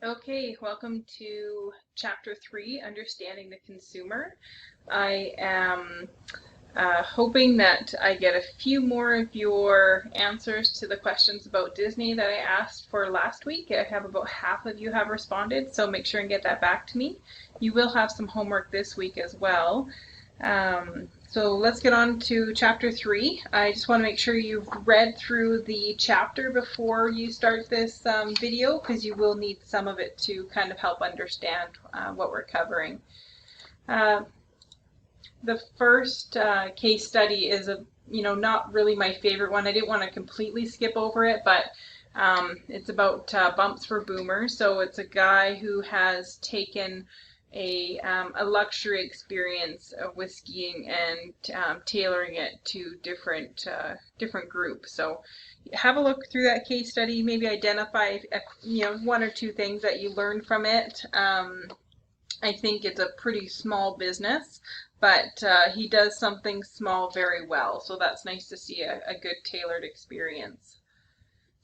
Okay, welcome to Chapter 3, Understanding the Consumer. I am hoping that I get a few more of your answers to the questions about Disney that I asked for last week. I have about half of you have responded, so make sure and get that back to me. You will have some homework this week as well. So let's get on to chapter 3. I just want to make sure you've read through the chapter before you start this video, because you will need some of it to kind of help understand what we're covering. The first case study is not really my favorite one. I didn't want to completely skip over it, but it's about Bumps for Boomers. So it's a guy who has taken a luxury experience with skiing and tailoring it to different groups. So have a look through that case study. Maybe identify one or two things that you learned from it. I think it's a pretty small business, but he does something small very well. So that's nice to see a good tailored experience.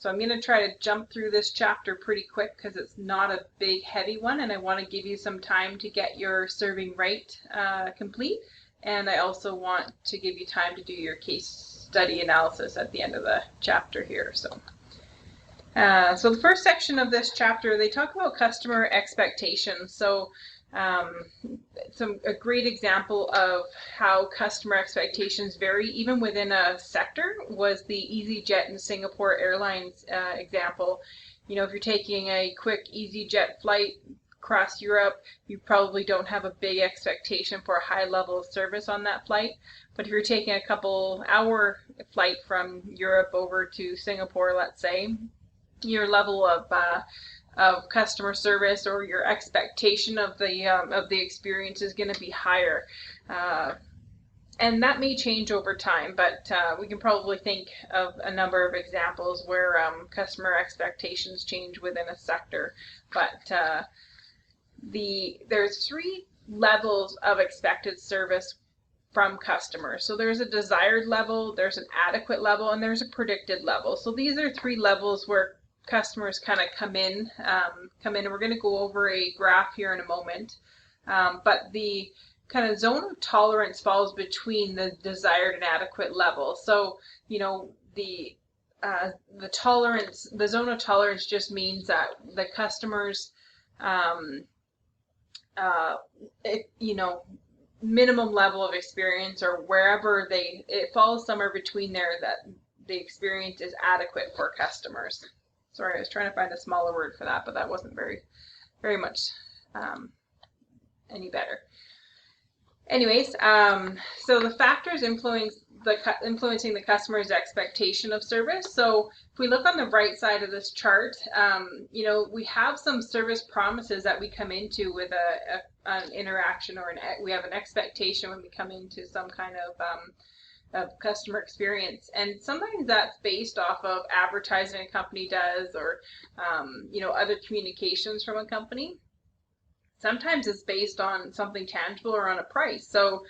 So I'm going to try to jump through this chapter pretty quick because it's not a big, heavy one, and I want to give you some time to get your serving right complete. And I also want to give you time to do your case study analysis at the end of the chapter here. So the first section of this chapter, they talk about customer expectations. So a great example of how customer expectations vary even within a sector was the EasyJet and Singapore Airlines example. If you're taking a quick EasyJet flight across Europe, you probably don't have a big expectation for a high level of service on that flight. But if you're taking a couple hour flight from Europe over to Singapore, let's say, your level of customer service or your expectation of the experience is going to be higher, and that may change over time. But we can probably think of a number of examples where customer expectations change within a sector. But there's three levels of expected service from customers. So there's a desired level, there's an adequate level, and there's a predicted level. So these are three levels where customers kind of come in, and we're going to go over a graph here in a moment. But the kind of zone of tolerance falls between the desired and adequate level. So, the zone of tolerance just means that the customers, minimum level of experience, or wherever it falls somewhere between there, that the experience is adequate for customers. Sorry, I was trying to find a smaller word for that, but that wasn't very much any better. Anyways, so the factors influencing the customer's expectation of service. So if we look on the right side of this chart, we have some service promises that we come into with an interaction, or we have an expectation when we come into some kind of customer experience, and sometimes that's based off of advertising a company does, or other communications from a company. Sometimes it's based on something tangible or on a price. So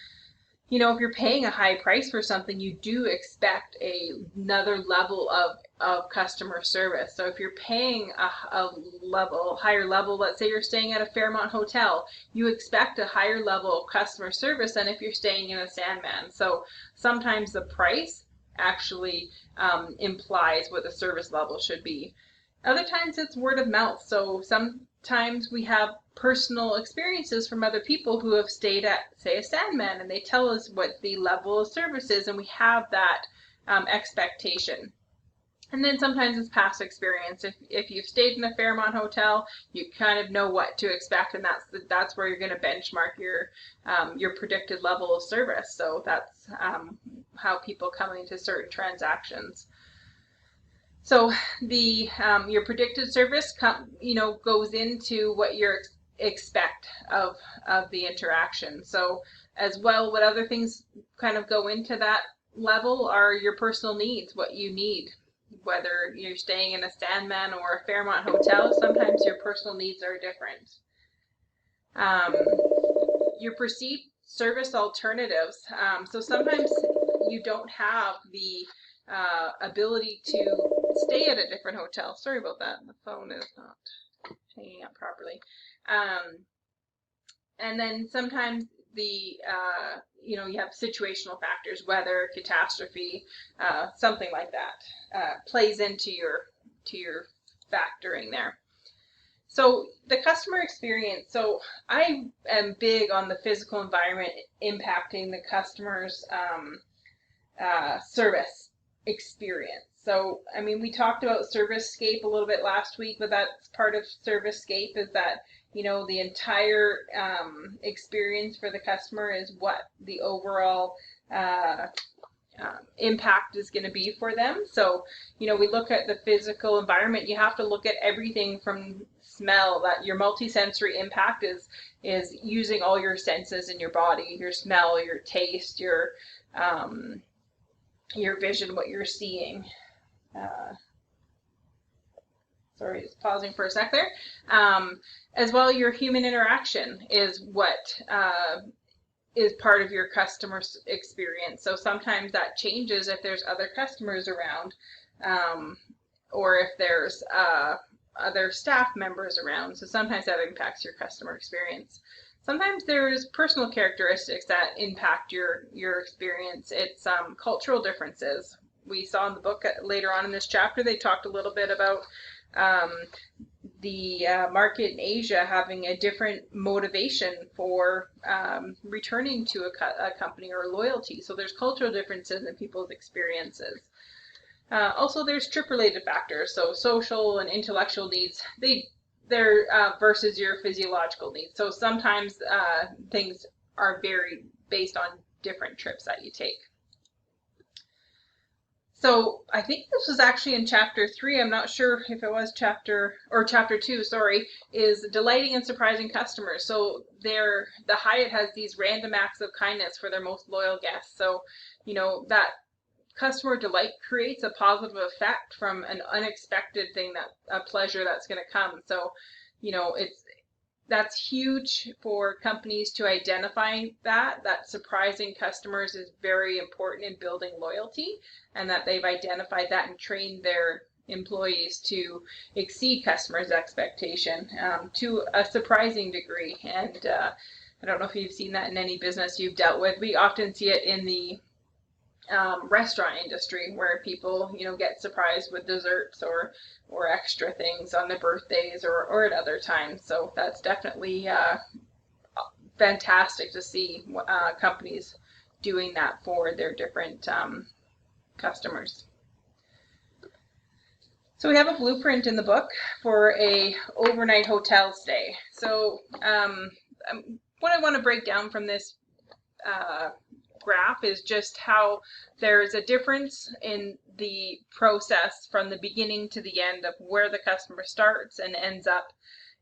if you're paying a high price for something, you do expect another level of customer service. So if you're paying a higher level, let's say you're staying at a Fairmont hotel, you expect a higher level of customer service than if you're staying in a Sandman. So sometimes the price actually implies what the service level should be. Other times it's word of mouth. So sometimes we have personal experiences from other people who have stayed at, say, a Sandman, and they tell us what the level of service is, and we have that expectation. And then sometimes it's past experience. If you've stayed in a Fairmont hotel, you kind of know what to expect, and that's where you're going to benchmark your predicted level of service. So that's how people come into certain transactions. So your predicted service goes into what you're expect of the interaction. So as well, what other things kind of go into that level are your personal needs, what you need. Whether you're staying in a Sandman or a Fairmont hotel, sometimes your personal needs are different. Your perceived service alternatives. So sometimes you don't have the ability to stay at a different hotel. Sorry about that. The phone is not hanging up properly. And then sometimes the you have situational factors, weather, catastrophe, something like that plays into your factoring there. So the customer experience. So I am big on the physical environment impacting the customer's service experience. So, I mean, we talked about ServiceScape a little bit last week, but that's part of ServiceScape is that, the entire experience for the customer is what the overall impact is going to be for them. So, we look at the physical environment. You have to look at everything from smell. That your multisensory impact is using all your senses in your body, your smell, your taste, your vision, what you're seeing. Sorry, just pausing for a sec there. As well, your human interaction is what is part of your customer experience. So sometimes that changes if there's other customers around, or if there's other staff members around. So sometimes that impacts your customer experience. Sometimes there's personal characteristics that impact your experience. It's cultural differences. We saw in the book later on in this chapter, they talked a little bit about the market in Asia having a different motivation for returning to a company or loyalty. So there's cultural differences in people's experiences. Also, there's trip-related factors. So social and intellectual needs, they're versus your physiological needs. So sometimes things are varied based on different trips that you take. So I think this was actually in chapter 3. I'm not sure if it was chapter 2, sorry, is delighting and surprising customers. So the Hyatt has these random acts of kindness for their most loyal guests. So, that customer delight creates a positive effect from an unexpected thing, a pleasure that's going to come. So, that's huge for companies to identify that surprising customers is very important in building loyalty, and that they've identified that and trained their employees to exceed customers' expectation to a surprising degree. And I don't know if you've seen that in any business you've dealt with. We often see it in the restaurant industry where people, get surprised with desserts or extra things on their birthdays or at other times. So that's definitely fantastic to see companies doing that for their different customers. So we have a blueprint in the book for a overnight hotel stay. So what I want to break down from this graph is just how there's a difference in the process from the beginning to the end of where the customer starts and ends up,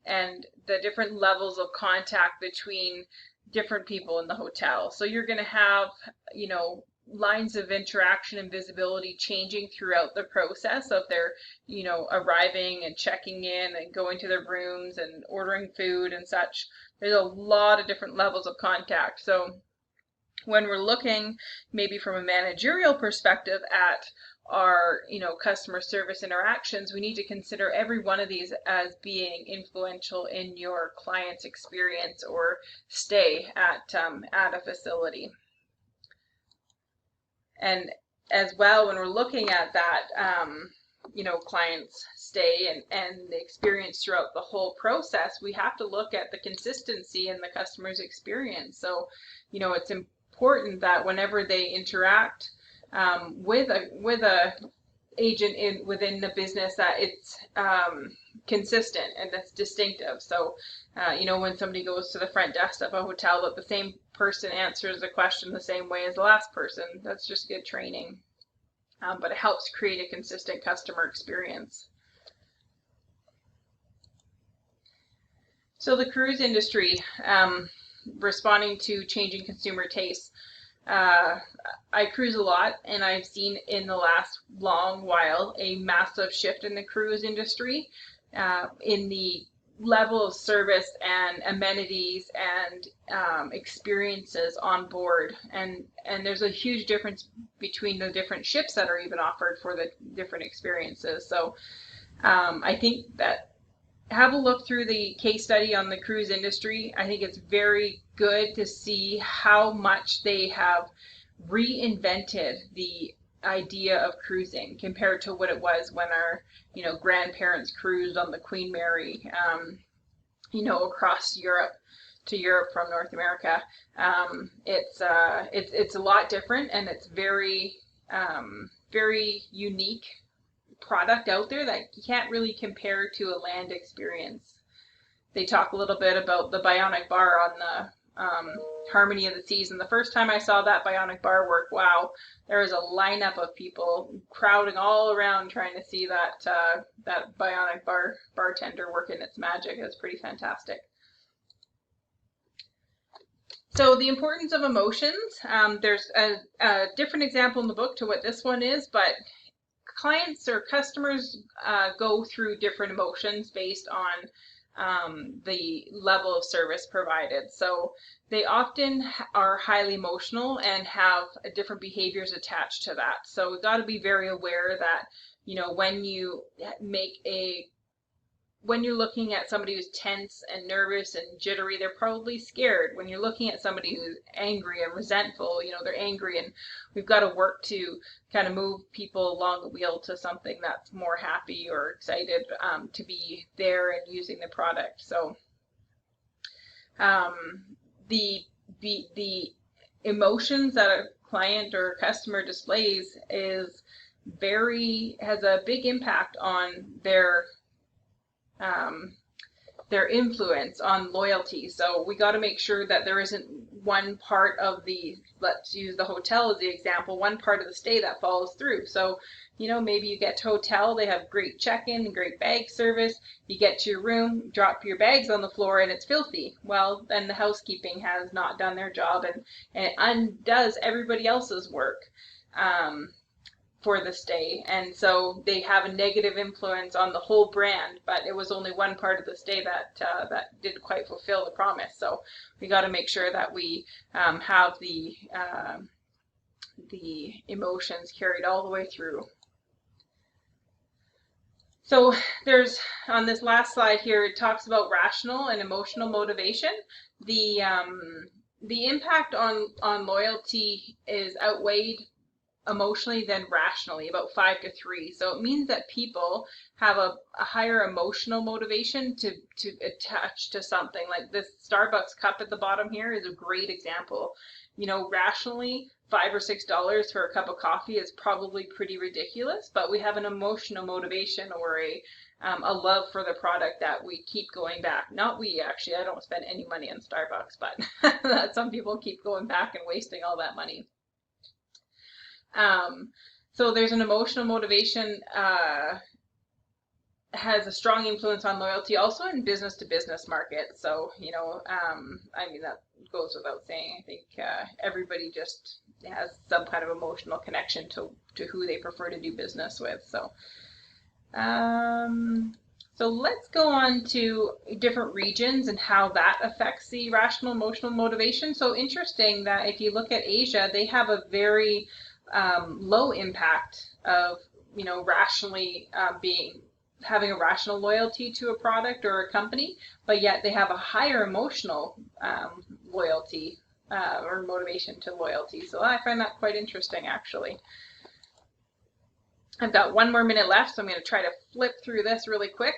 and the different levels of contact between different people in the hotel. So you're going to have, lines of interaction and visibility changing throughout the process of their, arriving and checking in and going to their rooms and ordering food and such. There's a lot of different levels of contact. So when we're looking maybe from a managerial perspective at our, customer service interactions, we need to consider every one of these as being influential in your client's experience or stay at a facility. And as well, when we're looking at that, client's stay and the experience throughout the whole process, we have to look at the consistency in the customer's experience. So, it's important that whenever they interact with a agent within the business, that it's consistent and that's distinctive. So, when somebody goes to the front desk of a hotel, that the same person answers the question the same way as the last person. That's just good training. But it helps create a consistent customer experience. So the cruise industry, responding to changing consumer tastes. I cruise a lot, and I've seen in the last long while a massive shift in the cruise industry in the level of service and amenities and experiences on board, and there's a huge difference between the different ships that are even offered for the different experiences. So I think that have a look through the case study on the cruise industry. I think it's very good to see how much they have reinvented the idea of cruising compared to what it was when our grandparents cruised on the Queen Mary, across Europe to Europe from North America. It's a lot different, and it's very very unique product out there that you can't really compare to a land experience. They talk a little bit about the Bionic Bar on the Harmony of the Seas, and the first time I saw that Bionic Bar work, wow, there was a lineup of people crowding all around trying to see that that Bionic Bar bartender working its magic. It was pretty fantastic. So the importance of emotions, there's a different example in the book to what this one is, but clients or customers go through different emotions based on the level of service provided. So they often are highly emotional and have different behaviors attached to that. So we've got to be very aware that, when you're looking at somebody who's tense and nervous and jittery, they're probably scared. When you're looking at somebody who's angry and resentful, they're angry, and we've got to work to kind of move people along the wheel to something that's more happy or excited to be there and using the product. So the emotions that a client or customer displays has a big impact on their influence on loyalty. So we got to make sure that there isn't one part of let's use the hotel as the example, one part of the stay that follows through. So, maybe you get to a hotel, they have great check-in and great bag service. You get to your room, drop your bags on the floor, and it's filthy. Well, then the housekeeping has not done their job, and it undoes everybody else's work for the stay, and so they have a negative influence on the whole brand, but it was only one part of the stay that didn't quite fulfill the promise. So we got to make sure that we have the emotions carried all the way through. So there's, on this last slide here, it talks about rational and emotional motivation. The impact on loyalty is outweighed emotionally than rationally, about 5 to 3. So it means that people have a higher emotional motivation to attach to something. Like this Starbucks cup at the bottom here is a great example. Rationally, $5 or $6 for a cup of coffee is probably pretty ridiculous, but we have an emotional motivation or a love for the product that we keep going back. Not we, actually. I don't spend any money on Starbucks, but some people keep going back and wasting all that money. So there's an emotional motivation has a strong influence on loyalty, also in business to business markets. So, that goes without saying. I think everybody just has some kind of emotional connection to who they prefer to do business with. So, so let's go on to different regions and how that affects the rational emotional motivation. So interesting that if you look at Asia, they have a very low impact of rationally having a rational loyalty to a product or a company, but yet they have a higher emotional loyalty or motivation to loyalty. So I find that quite interesting, actually. I've got 1 more minute left, so I'm going to try to flip through this really quick.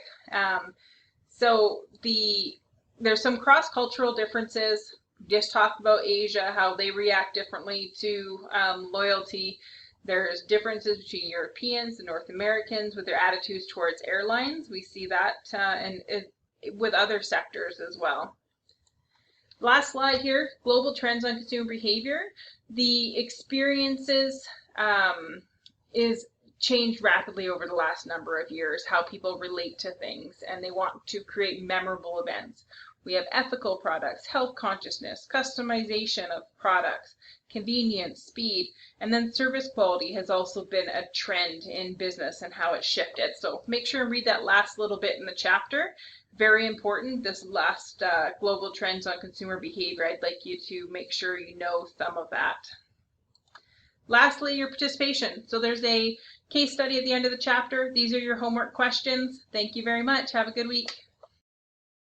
So there's some cross-cultural differences. Just talked about Asia, how they react differently to loyalty. There's differences between Europeans and North Americans with their attitudes towards airlines. We see that and with other sectors as well. Last slide here, global trends on consumer behavior. The experiences is changed rapidly over the last number of years, how people relate to things, and they want to create memorable events. We have ethical products, health consciousness, customization of products, convenience, speed, and then service quality has also been a trend in business and how it's shifted. So make sure and read that last little bit in the chapter. Very important, this last global trends on consumer behavior. I'd like you to make sure you know some of that. Lastly, your participation. So there's a case study at the end of the chapter. These are your homework questions. Thank you very much. Have a good week.